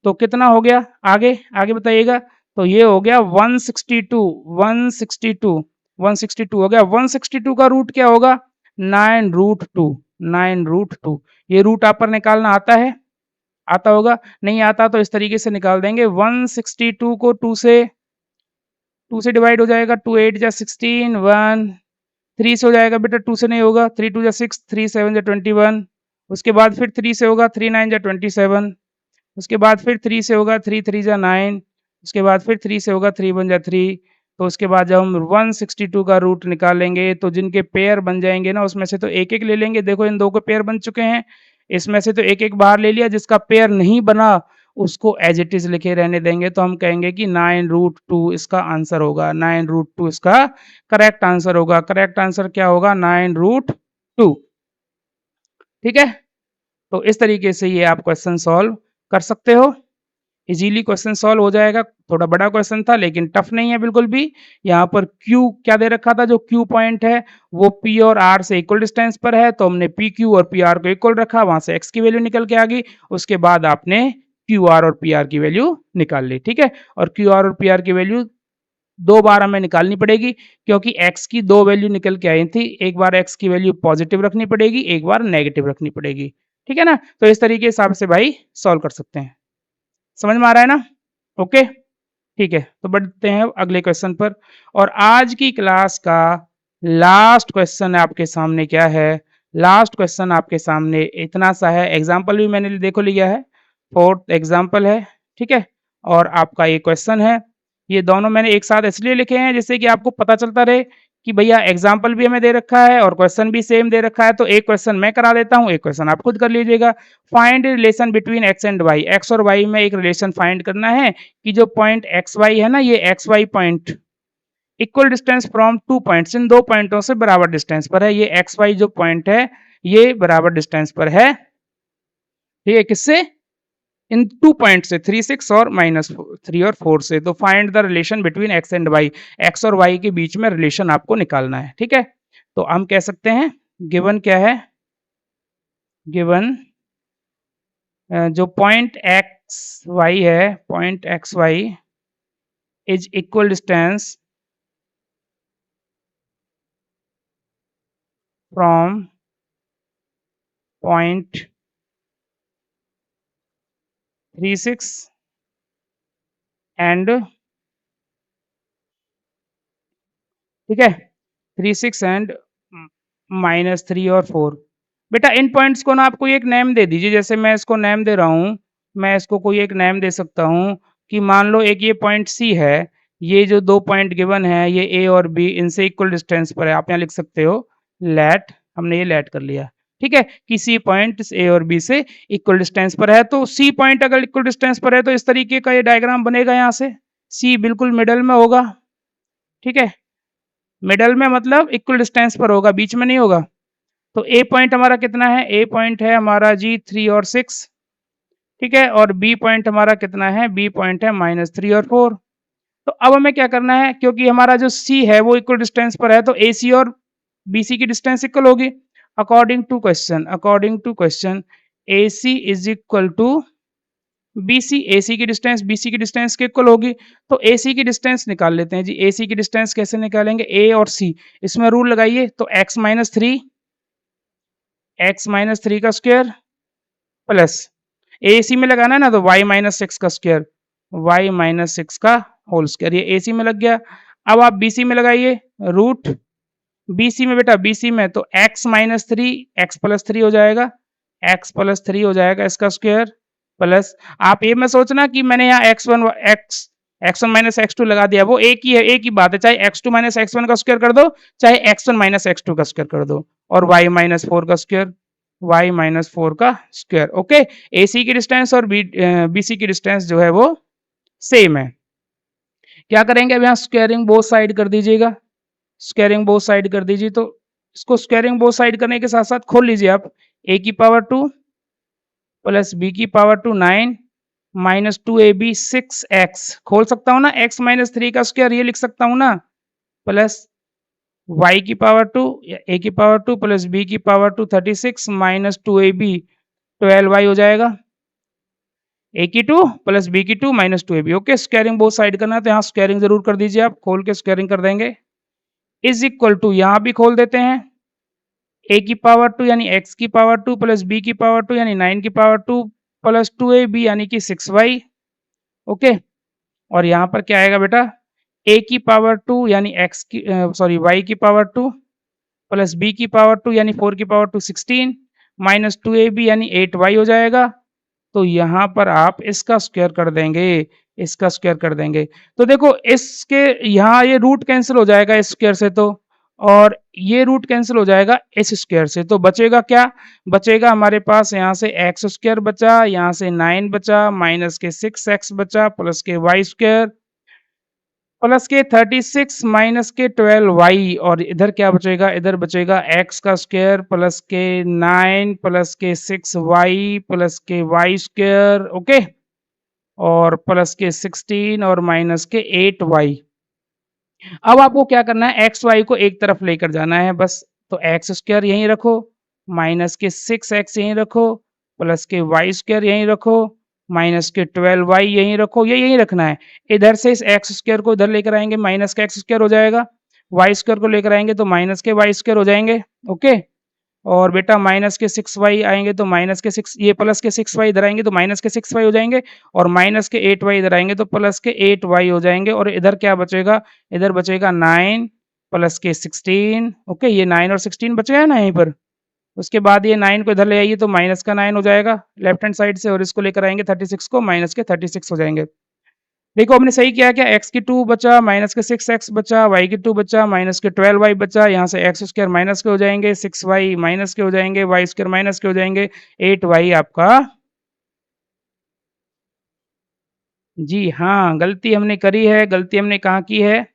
तो कितना हो गया आगे? आगे बताइएगा। तो ये हो गया 162 162 162 हो गया। 162 का रूट क्या होगा? 9√2 9√2। ये रूट आप पर निकालना आता है? आता होगा? नहीं आता तो इस तरीके से निकाल देंगे। 162 को 2 से डिवाइड हो जाएगा। 2 8 जा 16 1 3 से हो जाएगा बेटा, 2 से नहीं होगा। 3 2 जा 6 3 7 जा 21। उसके बाद फिर 3 से होगा। 3 9 जा 27। उसके बाद फिर 3 से होगा। 3 3 जा 9। उसके बाद फिर 3 से होगा। 3 1 जा 3। तो उसके बाद जब हम 162 का रूट निकालेंगे तो जिनके पेयर बन जाएंगे ना उसमें से तो एक एक ले लेंगे। देखो इन दो के पेयर बन चुके हैं, इसमें से तो एक एक बाहर ले लिया। जिसका पेयर नहीं बना उसको एज इट इज लिखे रहने देंगे। तो हम कहेंगे कि 9√2 इसका आंसर होगा। 9√2 इसका करेक्ट आंसर होगा। करेक्ट आंसर क्या होगा? 9√2। ठीक है, तो इस तरीके से ये आप क्वेश्चन सॉल्व कर सकते हो। इजीली क्वेश्चन सॉल्व हो जाएगा। थोड़ा बड़ा क्वेश्चन था लेकिन टफ नहीं है बिल्कुल भी। यहाँ पर Q क्या दे रखा था? जो Q पॉइंट है वो P और R से इक्वल डिस्टेंस पर है, तो हमने PQ और PR को इक्वल रखा, वहां से X की वैल्यू निकल के आ गई। उसके बाद आपने QR और PR की वैल्यू निकाल ली। ठीक है, और QR और PR की वैल्यू दो बार हमें निकालनी पड़ेगी क्योंकि x की दो वैल्यू निकल के आई थी। एक बार x की वैल्यू पॉजिटिव रखनी पड़ेगी, एक बार नेगेटिव रखनी पड़ेगी। ठीक है ना? तो इस तरीके हिसाब से भाई सॉल्व कर सकते हैं। समझ में आ रहा है ना? ओके, ठीक है, तो बढ़ते हैं अगले क्वेश्चन पर। और आज की क्लास का लास्ट क्वेश्चन आपके सामने क्या है? लास्ट क्वेश्चन आपके सामने इतना सा है। एग्जाम्पल भी मैंने देखो लिया है, फोर्थ एग्जाम्पल है। ठीक है, और आपका ये क्वेश्चन है। ये दोनों मैंने एक साथ इसलिए लिखे हैं जिससे कि आपको पता चलता रहे कि भैया एग्जाम्पल भी हमें दे रखा है और क्वेश्चन भी सेम दे रखा है। तो एक क्वेश्चन मैं करा देता हूँ, एक क्वेश्चन आप खुद कर लीजिएगा। Find relation between x and y. X और वाई में एक रिलेशन फाइंड करना है कि जो पॉइंट एक्स वाई है ना, ये X Y point equal distance from two points, इन दो पॉइंटों से बराबर डिस्टेंस पर है। ये एक्स वाई जो पॉइंट है ये बराबर डिस्टेंस पर है। ठीक है, किससे? इन टू पॉइंट से, 3 6 और -3 और 4 से। तो find the relation between x and y. X और वाई के बीच में रिलेशन आपको निकालना है। ठीक है, तो हम कह सकते हैं गिवन क्या है? गिवन जो पॉइंट एक्स वाई है, point x y is equal distance from point 3 6 and, ठीक है, 3 6 एंड -3 और 4। बेटा इन पॉइंट्स को ना आप कोई एक नेम दे दीजिए। जैसे मैं इसको नेम दे रहा हूँ, मैं इसको कोई एक नेम दे सकता हूँ कि मान लो एक ये पॉइंट सी है। ये जो दो पॉइंट गिवन है ये ए और बी, इनसे इक्वल डिस्टेंस पर है। आप यहाँ लिख सकते हो लेट, हमने ये लेट कर लिया। ठीक है, कि सी पॉइंट ए और बी से इक्वल डिस्टेंस पर है। तो सी पॉइंट अगर इक्वल डिस्टेंस पर है तो इस तरीके का ये डायग्राम बनेगा। यहाँ से सी बिल्कुल मिडल में होगा। ठीक है, मिडल में मतलब इक्वल डिस्टेंस पर होगा, बीच में नहीं होगा। तो ए पॉइंट हमारा कितना है? ए पॉइंट है हमारा जी 3 और 6। ठीक है, और बी पॉइंट हमारा कितना है? बी पॉइंट है -3 और 4। तो अब हमें क्या करना है? क्योंकि हमारा जो सी है वो इक्वल डिस्टेंस पर है तो ए सी और बी सी की डिस्टेंस इक्वल होगी। According to question A C is equal to B C. A C की डिस्टेंस बी सी की डिस्टेंस के इक्वल होगी। तो ए सी की डिस्टेंस निकाल लेते हैं जी। ए सी की डिस्टेंस कैसे निकालेंगे? ए और सी, इसमें रूल लगाइए। तो x-3 का स्क्वायर प्लस ए सी में लगाना है ना, तो y-6 का स्क्वायर, y-6 का होल स्क्वायर। ये ए सी में लग गया। अब आप बी सी में लगाइए रूट। बी सी में बेटा, बी सी में तो x-3 x+3 हो जाएगा, x+3 हो जाएगा इसका स्क्वायर प्लस। आप ये मत सोचना कि मैंने यहाँ x1 माइनस x2 लगा दिया, वो एक ही है, एक ही बात है। चाहे x2 माइनस x1 का स्क्वायर कर दो, चाहे x1 माइनस x2 का स्क्वायर कर दो, और y-4 का स्क्वायर, y-4 का स्क्वायर। ओके, ए सी की डिस्टेंस और बी सी की डिस्टेंस जो है वो सेम है। क्या करेंगे? अब यहाँ स्क्वायरिंग बोथ साइड कर दीजिएगा। स्क्वायरिंग बोथ साइड कर दीजिए। तो इसको स्क्वायरिंग बोथ साइड करने के साथ साथ खोल लीजिए आप। a की पावर 2 प्लस b की पावर 2 9 माइनस 2ab 6x। खोल सकता हूँ ना, x-3 का स्क्वायर ये लिख सकता हूँ ना, प्लस y की पावर 2 या a की पावर 2 प्लस b की पावर 2 36 माइनस 2ab 12y हो जाएगा। a की 2 प्लस b की 2 minus 2ab। Okay, squaring both side करना है तो यहाँ स्क्वायरिंग जरूर कर दीजिए, आप खोल के स्क्वायरिंग कर देंगे। इज इक्वल टू यहाँ भी खोल देते हैं, a की पावर 2 यानी x की पावर 2 प्लस b की पावर 2 यानी 9 की पावर 2 प्लस 2ab यानी कि 6y। ओके, और यहाँ पर क्या आएगा बेटा, a की पावर 2 यानी x की सॉरी y की पावर 2 प्लस b की पावर 2 यानी 4 की पावर 2 16 माइनस 2ab यानी 8y हो जाएगा। तो यहाँ पर आप इसका स्क्वायर कर देंगे, इसका स्क्वायर कर देंगे। तो देखो इसके यहाँ ये रूट कैंसिल हो जाएगा इस स्क्वायर से तो, और ये रूट कैंसिल हो जाएगा इस स्क्वायर से, तो बचेगा क्या? बचेगा हमारे पास यहाँ से एक्स स्क्वायर बचा, यहाँ से 9 बचा, माइनस के 6x बचा, प्लस के वाई स्क्वायर, प्लस के 36 माइनस के 12y, और इधर क्या बचेगा? इधर बचेगा x का स्क्वायर प्लस के 9 प्लस के 6y प्लस के y स्क्वायर। ओके, और प्लस के 16 और माइनस के 8y। अब आपको क्या करना है, एक्स वाई को एक तरफ लेकर जाना है बस। तो एक्स स्क्वायर यहीं रखो, माइनस के 6x यहीं रखो, प्लस के वाई स्क्वायर यहीं रखो, माइनस के 12y यहीं रखो, ये यहीं रखना है। इधर से इस एक्स स्क्वायर को इधर लेकर आएंगे, माइनस का एक्स स्क्वायर हो जाएगा, वाई स्क्वायर को लेकर आएंगे तो माइनस के वाई स्क्वायर हो जाएंगे। ओके, और बेटा माइनस के 6y आएंगे तो माइनस के 6, ये प्लस के 6y इधर आएंगे तो माइनस के 6y हो जाएंगे, और माइनस के 8y इधर आएंगे तो प्लस के 8y हो जाएंगे, और इधर क्या बचेगा? इधर बचेगा 9 प्लस के 16। ओके, ये 9 और 16 बच गया ना यहीं पर। उसके बाद ये 9 को इधर ले आइए तो माइनस का 9 हो जाएगा लेफ्ट हैंड साइड से, और इसको लेकर आएंगे 36 को, माइनस के 36 हो जाएंगे। देखो हमने सही किया क्या, x की 2 बचा, माइनस के 6x बचा, y की 2 बचा, माइनस के 12y बचा, यहाँ से एक्स स्क्वायर माइनस के हो जाएंगे, 6y माइनस के हो जाएंगे, वाई स्क्वायर माइनस के हो जाएंगे, 8y आपका। जी हाँ, गलती हमने करी है। गलती हमने कहाँ की है,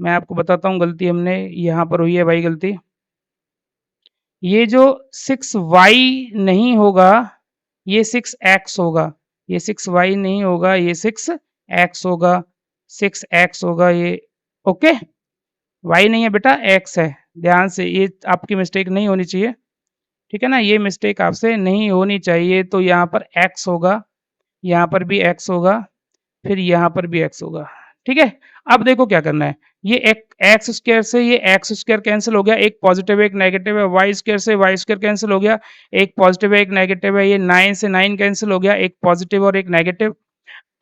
मैं आपको बताता हूँ। गलती हमने यहाँ पर हुई है भाई गलती। ये जो 6y नहीं होगा, ये 6x होगा। ये 6y नहीं होगा, ये 6x होगा, 6x होगा ये। ओके, y नहीं है बेटा, x है। ध्यान से, ये आपकी मिस्टेक नहीं होनी चाहिए, ठीक है ना? ये मिस्टेक आपसे नहीं होनी चाहिए। तो यहाँ पर x होगा, यहाँ पर भी x होगा, फिर यहाँ पर भी x होगा, ठीक है? अब देखो क्या करना है, ये एक एक्स स्क्वायर से ये एक्स स्क्वायर कैंसिल हो गया, एक पॉजिटिव एक नेगेटिव है, वाई स्क्वायर से वाई स्क्वायर कैंसिल हो गया, एक पॉजिटिव है एक नेगेटिव है, ये 9 से 9 कैंसिल हो गया, एक पॉजिटिव और एक नेगेटिव।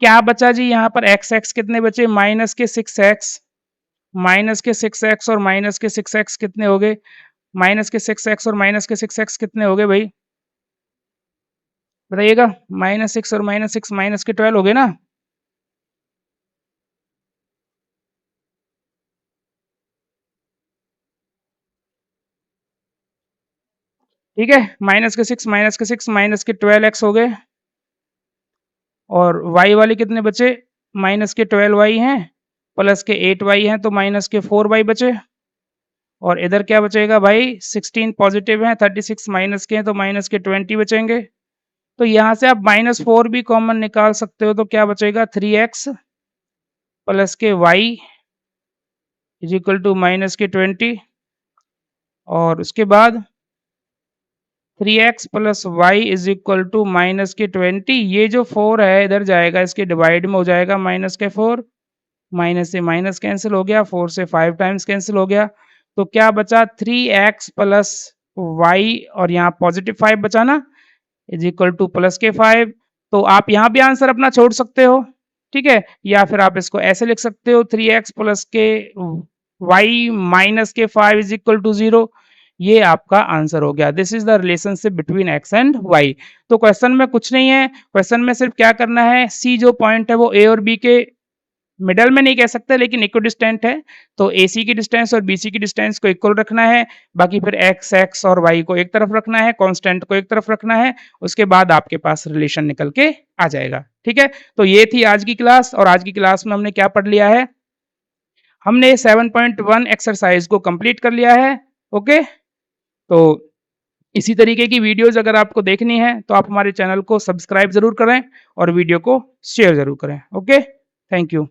क्या बचा जी यहाँ पर? एक्स एक्स कितने बचे? माइनस के 6x, माइनस के 6x और माइनस के 6x कितने हो गए? माइनस के 6x और माइनस के 6x कितने हो गए भाई? बताइएगा। -6 और -6 माइनस के 12 हो गए ना? ठीक है, माइनस के 6 माइनस के 6 माइनस के 12x हो गए, और y वाले कितने बचे? माइनस के 12y हैं, प्लस के 8y हैं तो माइनस के 4y बचे, और इधर क्या बचेगा भाई? 16 पॉजिटिव हैं, 36 माइनस के हैं तो माइनस के 20 बचेंगे। तो यहाँ से आप -4 भी कॉमन निकाल सकते हो, तो क्या बचेगा? 3x प्लस के y is equal to minus के 20, और उसके बाद 3x plus y is equal to minus के 20। ये जो 4 है इधर जाएगा, इसके डिवाइड में हो जाएगा माइनस के 4, माइनस से माइनस कैंसिल हो गया, 4 से 5 टाइम्स कैंसिल हो गया, तो क्या बचा? 3x प्लस वाई, और यहाँ पॉजिटिव 5 बचा ना, इज इक्वल टू प्लस के 5। तो आप यहाँ भी आंसर अपना छोड़ सकते हो, ठीक है? या फिर आप इसको ऐसे लिख सकते हो, 3x प्लस के वाई माइनस के 5 इज इक्वल टू 0। ये आपका आंसर हो गया। This is the relationship between x and y. तो क्वेश्चन में कुछ नहीं है, क्वेश्चन में सिर्फ क्या करना है, सी जो पॉइंट है वो ए और बी के मिडल में नहीं कह सकते, लेकिन इक्विडिस्टेंट है, तो AC की डिस्टेंस और BC की डिस्टेंस को इक्वल रखना है। बाकी फिर x और y को एक तरफ रखना है, कांस्टेंट को एक तरफ रखना है, उसके बाद आपके पास रिलेशन निकल के आ जाएगा, ठीक है? तो ये थी आज की क्लास, और आज की क्लास में हमने क्या पढ़ लिया है? हमने 7.1 एक्सरसाइज को कंप्लीट कर लिया है। ओके, तो इसी तरीके की वीडियोस अगर आपको देखनी है तो आप हमारे चैनल को सब्सक्राइब जरूर करें और वीडियो को शेयर जरूर करें। Okay, thank you.